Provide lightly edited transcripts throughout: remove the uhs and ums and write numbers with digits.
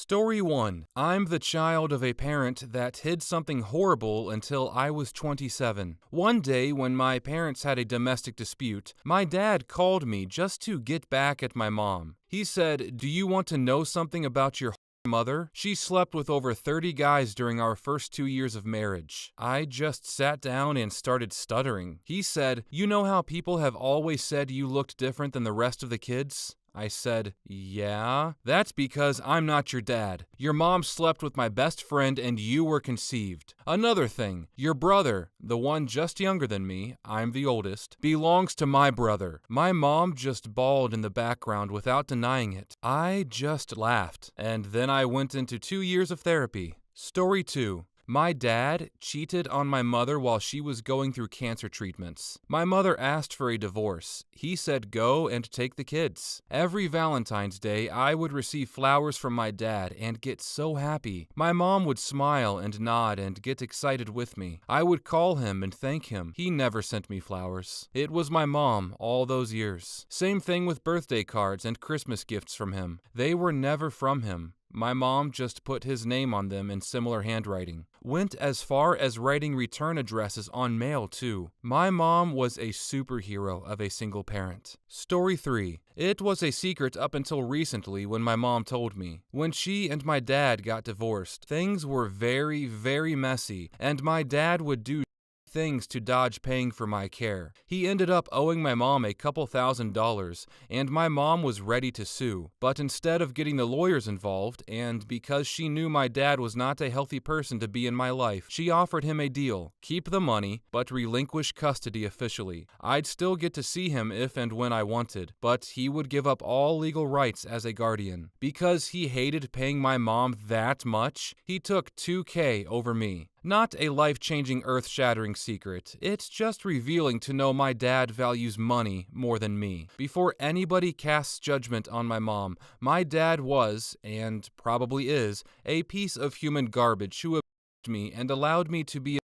Story 1. I'm the child of a parent that hid something horrible until I was 27. One day, when my parents had a domestic dispute, my dad called me just to get back at my mom. He said, "Do you want to know something about your mother? She slept with over 30 guys during our first 2 years of marriage." I just sat down and started stuttering. He said, "You know how people have always said you looked different than the rest of the kids?" I said, "Yeah." "That's because I'm not your dad. Your mom slept with my best friend and you were conceived. Another thing, your brother, the one just younger than me, I'm the oldest, belongs to my brother." My mom just bawled in the background without denying it. I just laughed, and then I went into 2 years of therapy. Story 2. My dad cheated on my mother while she was going through cancer treatments. My mother asked for a divorce. He said go and take the kids. Every Valentine's Day, I would receive flowers from my dad and get so happy. My mom would smile and nod and get excited with me. I would call him and thank him. He never sent me flowers. It was my mom all those years. Same thing with birthday cards and Christmas gifts from him. They were never from him. My mom just put his name on them in similar handwriting. Went as far as writing return addresses on mail, too. My mom was a superhero of a single parent. Story 3. It was a secret up until recently when my mom told me. When she and my dad got divorced, things were very, very messy, and my dad would do things to dodge paying for my care. He ended up owing my mom a couple $1,000s, and my mom was ready to sue. But instead of getting the lawyers involved, and because she knew my dad was not a healthy person to be in my life, she offered him a deal. Keep the money, but relinquish custody officially. I'd still get to see him if and when I wanted, but he would give up all legal rights as a guardian. Because he hated paying my mom that much, he took $2,000 over me. Not a life-changing, earth-shattering secret. It's just revealing to know my dad values money more than me. Before anybody casts judgment on my mom, my dad was, and probably is, a piece of human garbage who abused me and allowed me to be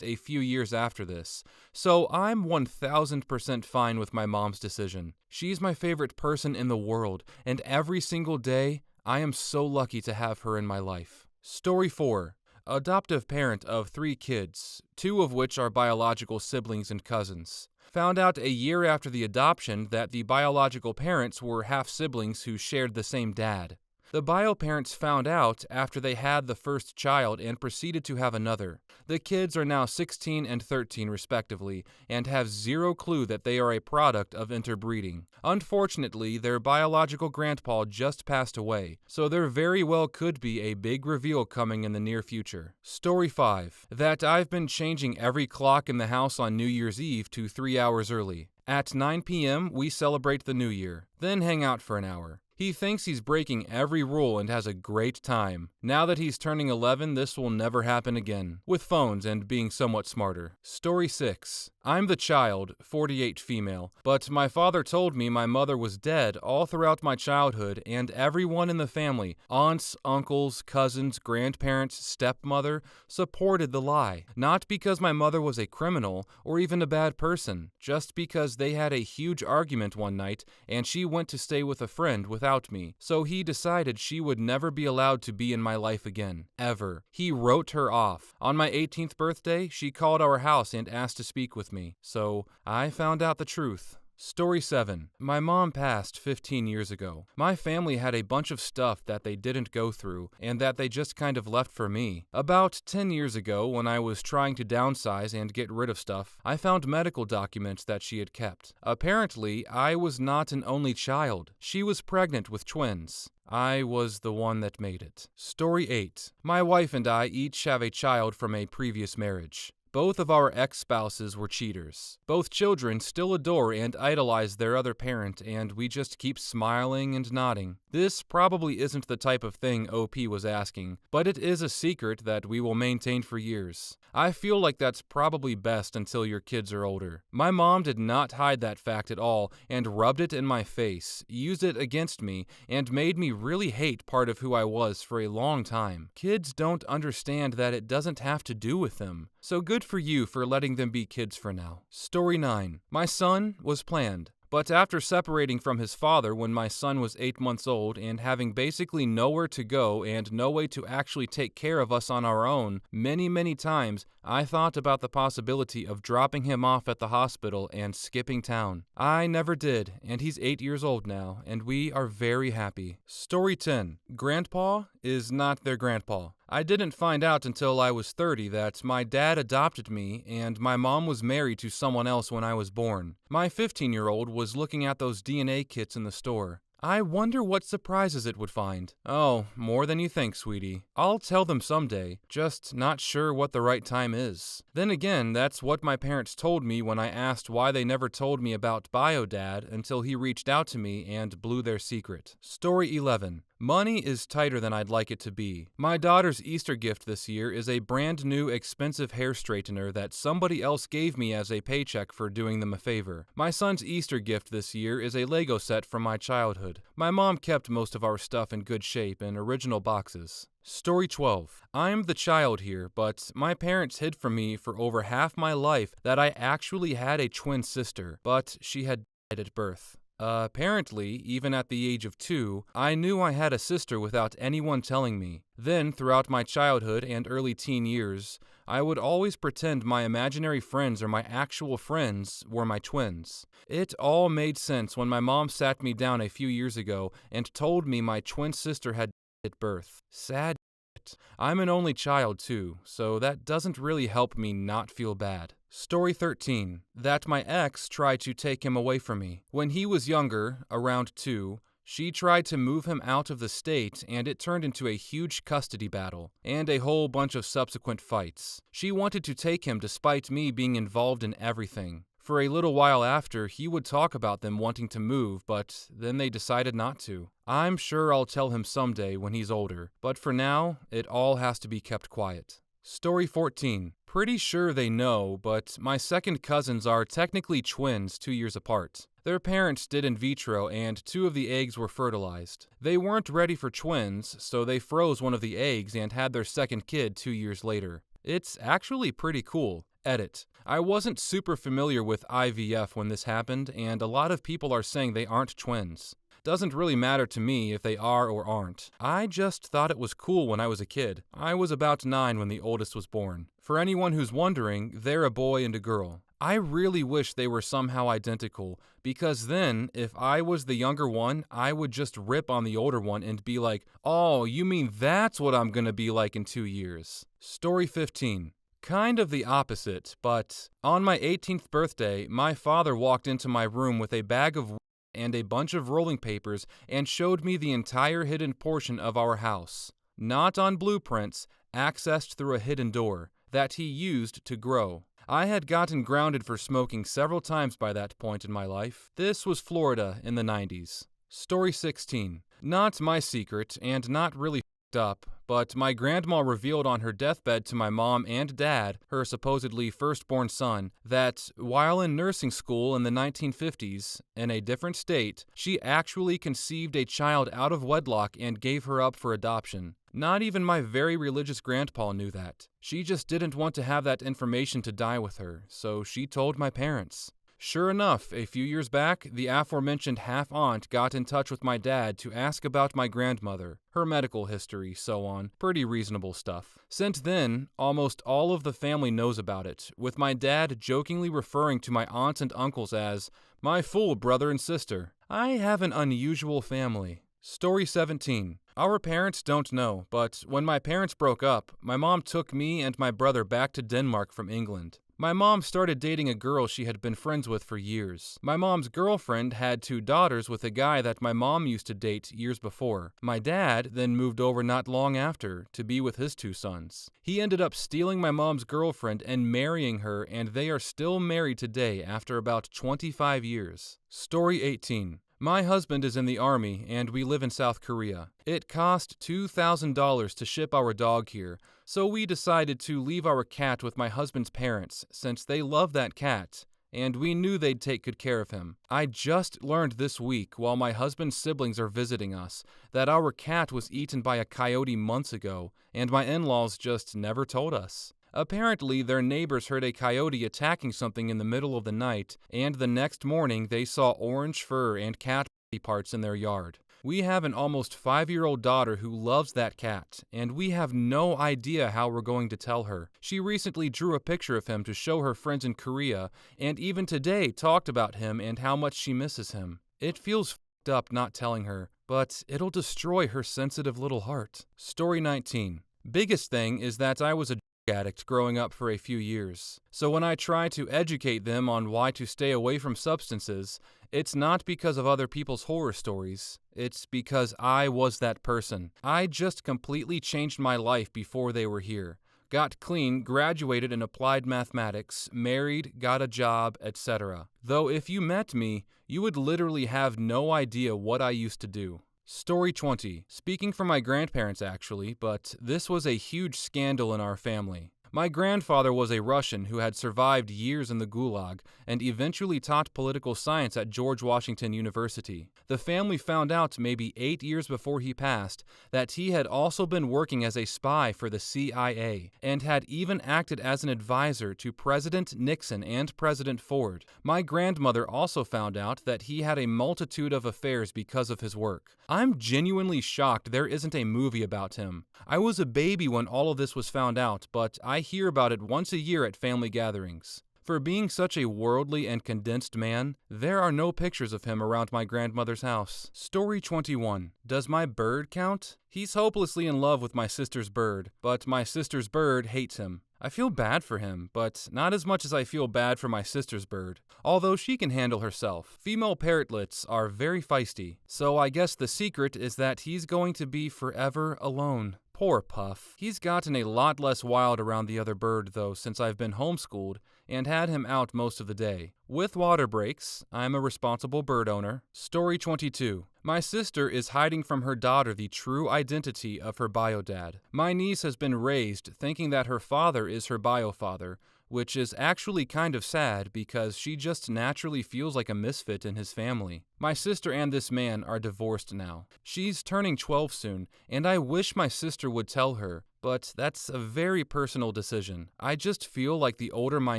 a few years after this. So I'm 1000% fine with my mom's decision. She's my favorite person in the world, and every single day, I am so lucky to have her in my life. Story 4. Adoptive parent of 3 kids, 2 of which are biological siblings and cousins. Found out a year after the adoption that the biological parents were half-siblings who shared the same dad. The bio parents found out after they had the first child and proceeded to have another. The kids are now 16 and 13 respectively, and have zero clue that they are a product of interbreeding. Unfortunately, their biological grandpa just passed away, so there very well could be a big reveal coming in the near future. Story 5. That I've been changing every clock in the house on New Year's Eve to 3 hours early. At 9 p.m., we celebrate the new year, then hang out for an hour. He thinks he's breaking every rule and has a great time. Now that he's turning 11, this will never happen again, with phones and being somewhat smarter. Story 6. I'm the child, 48 female, but my father told me my mother was dead all throughout my childhood, and everyone in the family, aunts, uncles, cousins, grandparents, stepmother, supported the lie. Not because my mother was a criminal or even a bad person, just because they had a huge argument one night and she went to stay with a friend without me, so he decided she would never be allowed to be in my life again, ever. He wrote her off. On my 18th birthday, she called our house and asked to speak with me, so I found out the truth. Story 7. My mom passed 15 years ago. My family had a bunch of stuff that they didn't go through, and that they just kind of left for me. About 10 years ago, when I was trying to downsize and get rid of stuff, I found medical documents that she had kept. Apparently, I was not an only child. She was pregnant with twins. I was the one that made it. Story 8. My wife and I each have a child from a previous marriage. Both of our ex-spouses were cheaters. Both children still adore and idolize their other parent, and we just keep smiling and nodding. This probably isn't the type of thing OP was asking, but it is a secret that we will maintain for years. I feel like that's probably best until your kids are older. My mom did not hide that fact at all and rubbed it in my face, used it against me, and made me really hate part of who I was for a long time. Kids don't understand that it doesn't have to do with them. So good for you for letting them be kids for now. Story 9. My son was planned. But after separating from his father when my son was 8 months old and having basically nowhere to go and no way to actually take care of us on our own, many times I thought about the possibility of dropping him off at the hospital and skipping town. I never did, and he's 8 years old now, and we are very happy. Story 10. Grandpa is not their grandpa. I didn't find out until I was 30 that my dad adopted me and my mom was married to someone else when I was born. My 15-year-old was looking at those DNA kits in the store. I wonder what surprises it would find. Oh, more than you think, sweetie. I'll tell them someday, just not sure what the right time is. Then again, that's what my parents told me when I asked why they never told me about Bio-Dad until he reached out to me and blew their secret. Story 11. Money is tighter than I'd like it to be. My daughter's Easter gift this year is a brand new expensive hair straightener that somebody else gave me as a paycheck for doing them a favor. My son's Easter gift this year is a Lego set from my childhood. My mom kept most of our stuff in good shape in original boxes. Story 12. I'm the child here, but my parents hid from me for over half my life that I actually had a twin sister, but she had died at birth. Apparently, even at the age of 2, I knew I had a sister without anyone telling me. Then, throughout my childhood and early teen years, I would always pretend my imaginary friends or my actual friends were my twins. It all made sense when my mom sat me down a few years ago and told me my twin sister had died at birth. Sad shit. I'm an only child too, so that doesn't really help me not feel bad. Story 13. That my ex tried to take him away from me. When he was younger, around 2, she tried to move him out of the state and it turned into a huge custody battle and a whole bunch of subsequent fights. She wanted to take him despite me being involved in everything. For a little while after, he would talk about them wanting to move, but then they decided not to. I'm sure I'll tell him someday when he's older, but for now, it all has to be kept quiet. Story 14. Pretty sure they know, but my second cousins are technically twins 2 years apart. Their parents did in vitro and 2 of the eggs were fertilized. They weren't ready for twins, so they froze one of the eggs and had their second kid 2 years later. It's actually pretty cool. Edit. I wasn't super familiar with IVF when this happened, and a lot of people are saying they aren't twins. Doesn't really matter to me if they are or aren't. I just thought it was cool when I was a kid. I was about 9 when the oldest was born. For anyone who's wondering, they're a boy and a girl. I really wish they were somehow identical, because then, if I was the younger one, I would just rip on the older one and be like, oh, you mean that's what I'm gonna be like in 2 years. Story 15. Kind of the opposite, but on my 18th birthday, my father walked into my room with a bag of and a bunch of rolling papers and showed me the entire hidden portion of our house. Not on blueprints, accessed through a hidden door that he used to grow. I had gotten grounded for smoking several times by that point in my life. This was Florida in the 90s. Story 16. Not my secret and not really up, but my grandma revealed on her deathbed to my mom and dad, her supposedly firstborn son, that while in nursing school in the 1950s, in a different state, she actually conceived a child out of wedlock and gave her up for adoption. Not even my very religious grandpa knew that. She just didn't want to have that information to die with her, so she told my parents. Sure enough, a few years back, the aforementioned half-aunt got in touch with my dad to ask about my grandmother, her medical history, so on. Pretty reasonable stuff. Since then, almost all of the family knows about it, with my dad jokingly referring to my aunts and uncles as my full brother and sister. I have an unusual family. Story 17. Our parents don't know, but when my parents broke up, my mom took me and my brother back to Denmark from England. My mom started dating a girl she had been friends with for years. My mom's girlfriend had 2 daughters with a guy that my mom used to date years before. My dad then moved over not long after to be with his 2 sons. He ended up stealing my mom's girlfriend and marrying her, and they are still married today after about 25 years. Story 18. My husband is in the Army, and we live in South Korea. It cost $2,000 to ship our dog here, so we decided to leave our cat with my husband's parents, since they love that cat, and we knew they'd take good care of him. I just learned this week, while my husband's siblings are visiting us, that our cat was eaten by a coyote months ago, and my in-laws just never told us. Apparently, their neighbors heard a coyote attacking something in the middle of the night, and the next morning they saw orange fur and cat body parts in their yard. We have an almost 5-year-old daughter who loves that cat, and we have no idea how we're going to tell her. She recently drew a picture of him to show her friends in Korea, and even today talked about him and how much she misses him. It feels f***ed up not telling her, but it'll destroy her sensitive little heart. Story 19. Biggest thing is that I was a addict growing up for a few years. So when I try to educate them on why to stay away from substances, it's not because of other people's horror stories. It's because I was that person. I just completely changed my life before they were here. Got clean, graduated in applied mathematics, married, got a job, etc. Though if you met me, you would literally have no idea what I used to do. Story 20. Speaking for my grandparents actually, but this was a huge scandal in our family. My grandfather was a Russian who had survived years in the Gulag and eventually taught political science at George Washington University. The family found out maybe 8 years before he passed that he had also been working as a spy for the CIA and had even acted as an advisor to President Nixon and President Ford. My grandmother also found out that he had a multitude of affairs because of his work. I'm genuinely shocked there isn't a movie about him. I was a baby when all of this was found out, but I hear about it once a year at family gatherings. For being such a worldly and condensed man, there are no pictures of him around my grandmother's house. Story 21. Does my bird count? He's hopelessly in love with my sister's bird, but my sister's bird hates him. I feel bad for him, but not as much as I feel bad for my sister's bird, although she can handle herself. Female parrotlets are very feisty, so I guess the secret is that he's going to be forever alone. Poor Puff. He's gotten a lot less wild around the other bird, though, since I've been homeschooled and had him out most of the day. With water breaks, I'm a responsible bird owner. Story 22. My sister is hiding from her daughter the true identity of her bio dad. My niece has been raised thinking that her father is her bio father, which is actually kind of sad because she just naturally feels like a misfit in his family. My sister and this man are divorced now. She's turning 12 soon, and I wish my sister would tell her, but that's a very personal decision. I just feel like the older my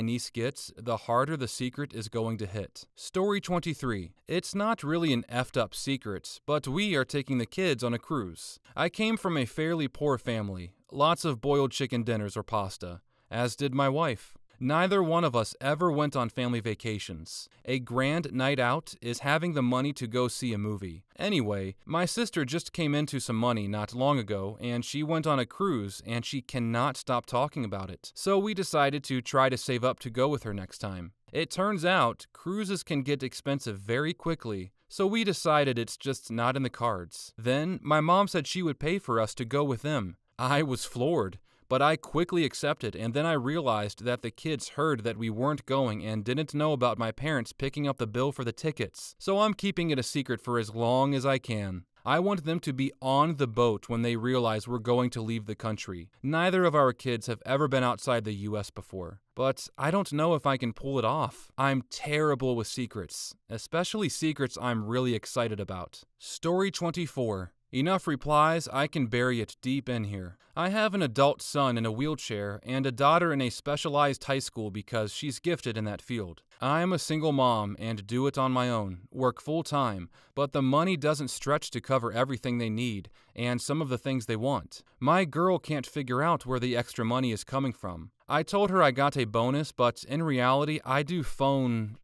niece gets, the harder the secret is going to hit. Story 23. It's not really an effed up secret, but we are taking the kids on a cruise. I came from a fairly poor family, lots of boiled chicken dinners or pasta, as did my wife. Neither one of us ever went on family vacations. A grand night out is having the money to go see a movie. Anyway, my sister just came into some money not long ago, and she went on a cruise, and she cannot stop talking about it. So we decided to try to save up to go with her next time. It turns out, cruises can get expensive very quickly, so we decided it's just not in the cards. Then, my mom said she would pay for us to go with them. I was floored. But I quickly accepted, and then I realized that the kids heard that we weren't going and didn't know about my parents picking up the bill for the tickets. So I'm keeping it a secret for as long as I can. I want them to be on the boat when they realize we're going to leave the country. Neither of our kids have ever been outside the US before, but I don't know if I can pull it off. I'm terrible with secrets, especially secrets I'm really excited about. Story 24. Enough replies, I can bury it deep in here. I have an adult son in a wheelchair and a daughter in a specialized high school because she's gifted in that field. I am a single mom and do it on my own, work full-time, but the money doesn't stretch to cover everything they need and some of the things they want. My girl can't figure out where the extra money is coming from. I told her I got a bonus, but in reality, I do phone,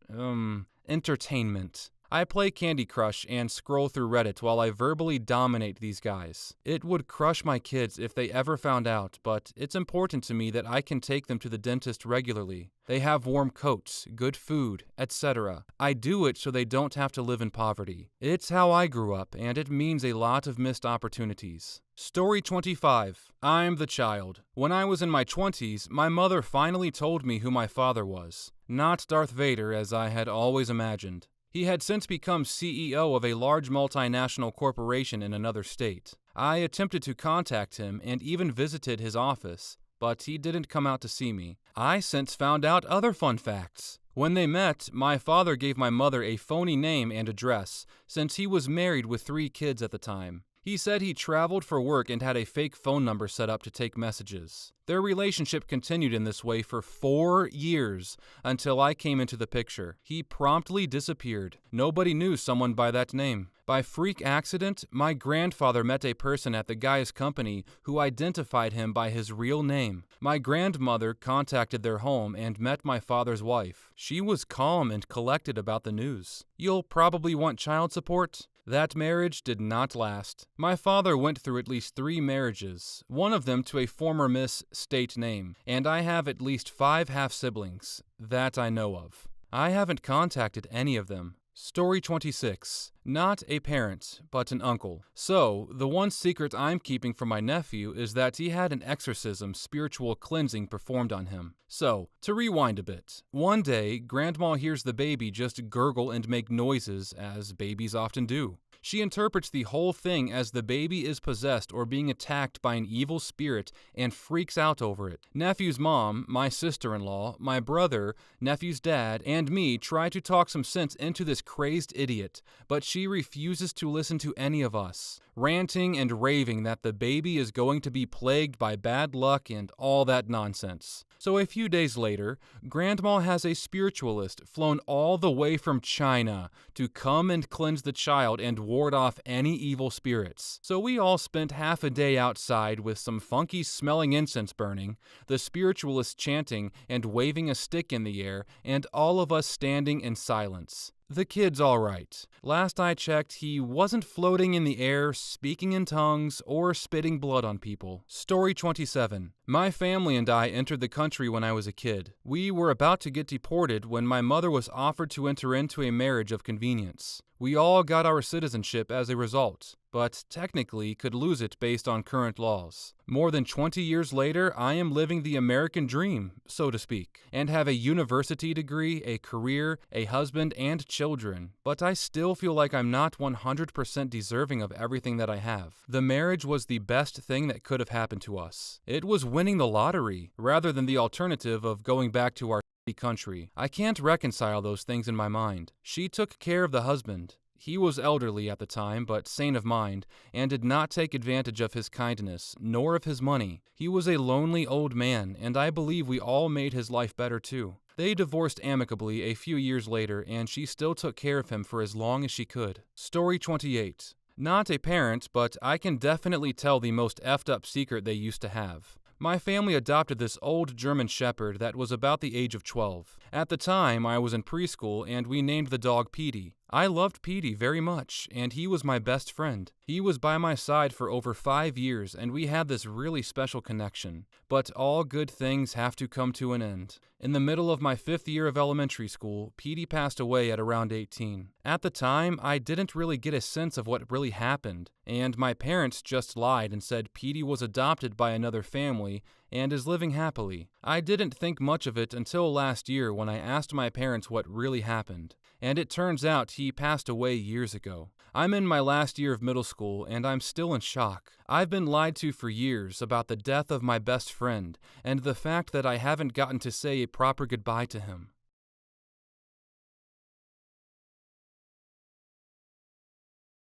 entertainment. I play Candy Crush and scroll through Reddit while I verbally dominate these guys. It would crush my kids if they ever found out, but it's important to me that I can take them to the dentist regularly. They have warm coats, good food, etc. I do it so they don't have to live in poverty. It's how I grew up, and it means a lot of missed opportunities. Story 25. I'm the child. When I was in my 20s, my mother finally told me who my father was. Not Darth Vader, as I had always imagined. He had since become CEO of a large multinational corporation in another state. I attempted to contact him and even visited his office, but he didn't come out to see me. I since found out other fun facts. When they met, my father gave my mother a phony name and address, since he was married with 3 kids at the time. He said he traveled for work and had a fake phone number set up to take messages. Their relationship continued in this way for 4 years until I came into the picture. He promptly disappeared. Nobody knew someone by that name. By freak accident, my grandfather met a person at the guy's company who identified him by his real name. My grandmother contacted their home and met my father's wife. She was calm and collected about the news. You'll probably want child support? That marriage did not last. My father went through at least 3 marriages, one of them to a former Miss State name, and I have at least 5 half-siblings, that I know of. I haven't contacted any of them. Story 26. Not a parent, but an uncle. So, the one secret I'm keeping from my nephew is that he had an exorcism spiritual cleansing performed on him. So, to rewind a bit, one day, Grandma hears the baby just gurgle and make noises, as babies often do. She interprets the whole thing as the baby is possessed or being attacked by an evil spirit and freaks out over it. Nephew's mom, my sister-in-law, my brother, nephew's dad, and me try to talk some sense into this crazed idiot, but she refuses to listen to any of us, ranting and raving that the baby is going to be plagued by bad luck and all that nonsense. So a few days later, Grandma has a spiritualist flown all the way from China to come and cleanse the child and ward off any evil spirits. So we all spent half a day outside with some funky smelling incense burning, the spiritualist chanting and waving a stick in the air, and all of us standing in silence. The kid's all right. Last I checked, he wasn't floating in the air, speaking in tongues, or spitting blood on people. Story 27. My family and I entered the country when I was a kid. We were about to get deported when my mother was offered to enter into a marriage of convenience. We all got our citizenship as a result, but technically could lose it based on current laws. More than 20 years later, I am living the American dream, so to speak, and have a university degree, a career, a husband, and children, but I still feel like I'm not 100% deserving of everything that I have. The marriage was the best thing that could have happened to us. It was winning the lottery, rather than the alternative of going back to our country. I can't reconcile those things in my mind. She took care of the husband. He was elderly at the time, but sane of mind, and did not take advantage of his kindness, nor of his money. He was a lonely old man, and I believe we all made his life better too. They divorced amicably a few years later, and she still took care of him for as long as she could. Story 28. Not a parent, but I can definitely tell the most effed up secret they used to have. My family adopted this old German Shepherd that was about the age of 12. At the time, I was in preschool and we named the dog Petey. I loved Petey very much, and he was my best friend. He was by my side for over 5 years, and we had this really special connection. But all good things have to come to an end. In the middle of my 5th year of elementary school, Petey passed away at around 18. At the time, I didn't really get a sense of what really happened, and my parents just lied and said Petey was adopted by another family and is living happily. I didn't think much of it until last year when I asked my parents what really happened. And it turns out he passed away years ago. I'm in my last year of middle school, and I'm still in shock. I've been lied to for years about the death of my best friend, and the fact that I haven't gotten to say a proper goodbye to him.